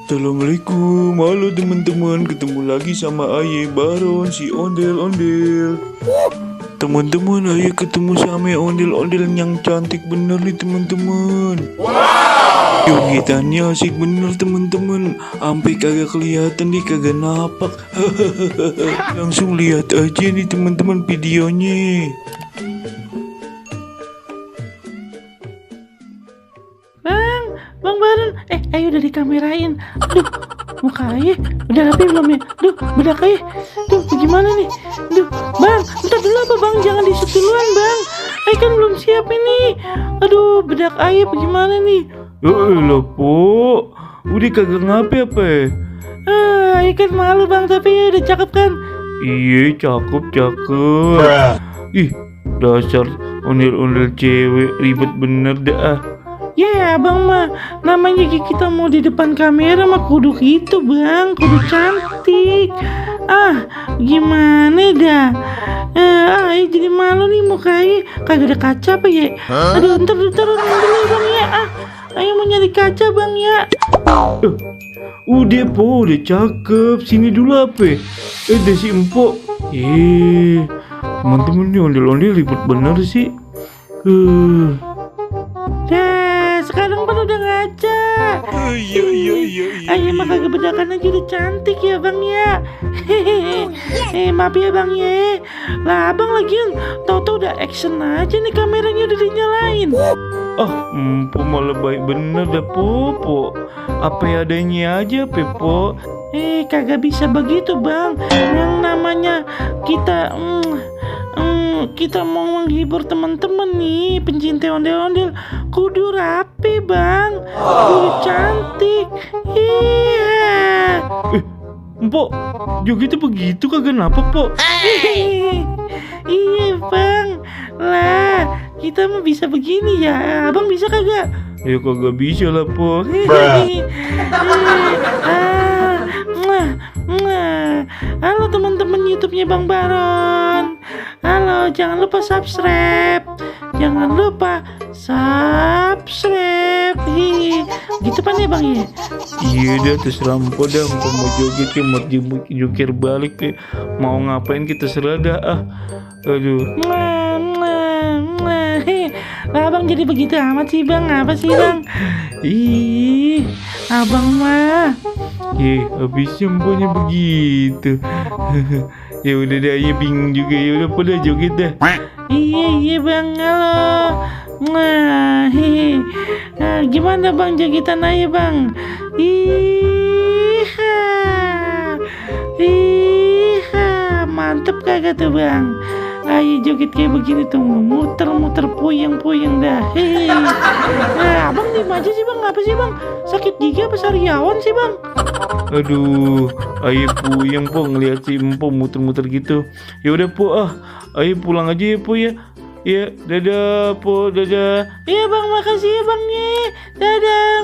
Assalamualaikum, halo teman-teman, ketemu lagi sama Aye Baron si ondel-ondel. Teman-teman, Aye ketemu sama ondel-ondel yang cantik bener nih teman-teman. Jogetannya asik bener teman-teman, sampai kagak kelihatan nih, kagak napak. Langsung lihat aja nih teman-teman videonya. Bang Baron, ayo udah dikamerain. Aduh, muka Aye udah rapi belum ya? Duh, bedak Aye. Duh, gimana nih? Duh, Bang, bentar dulu apa Bang? Jangan di-shoot duluan Bang. Aye kan belum siap ini. Aduh, bedak Aye bagaimana nih? Ya elah po, udah kagak ngapain apa ya? Aye kan malu Bang, tapi udah cakep kan? Iya, cakep. Ih, dasar ondel-ondel cewek, ribet bener dah. Ya Bang mah, namanya kita mau di depan kamera mah kudu gitu Bang, kudu cantik. Gimana dah? Ayo jadi malu nih muka Aye, kagak ada kaca apa ya? Aduh, ntar dulu Bang ya. Ayo mau nyari kaca Bang ya. Udah po, udah cakep. Sini dulu apa? Dah si empok. Teman-teman nih ondel-ondel ribet bener sih. Sekarang kan udah ngaca. Iya. Ayo mah kagak bedakan aja udah cantik ya Bang ya. Maaf ya Bang ya. Lah Abang lagian tau-tau udah action aja nih, kameranya udah dinyalain. Empo malah baik bener dah po. Apa adanya aja Pepo. Kagak bisa begitu Bang. Yang namanya kita mau menghibur teman-teman nih, pencinta ondel-ondel, kudu rapi Bang, kudu cantik. Iya. Empok, jogetnya begitu kagak napak po. Iya Bang, lah kita mah bisa begini ya, Abang bisa kagak? Ya kagak bisa lah po. Halo teman-teman YouTube-nya Bang Baron. Halo, jangan lupa subscribe. Gitu pan ya Bang ya? Iya dah, terserah empo dah. Empo mau joget ya, mau jukir balik ya, mau ngapain kita serah dah. Aduh. Lah Abang jadi begitu amat sih Bang, apa sih Bang? Ih, Abang mah. Habisnya emponya begitu. Ya udah dah, ya bingung juga. Ya udah pada joget dah. Iya Bang, halo. Gimana Bang jogetan aja Bang? Mantep kagak tuh Bang? Ayo joget kayak begini tuh, muter-muter puyeng-puyeng dah. Abang diem aja sih Bang, apa sih Bang? Sakit gigi apa sariawan sih Bang? Aduh, ayo puyeng po ngeliat si empo muter-muter gitu. Ya udah po, ayo pulang aja ya po ya. Ya, dadah po, dadah. Iya Bang, makasih ya Bang ya. Dadah.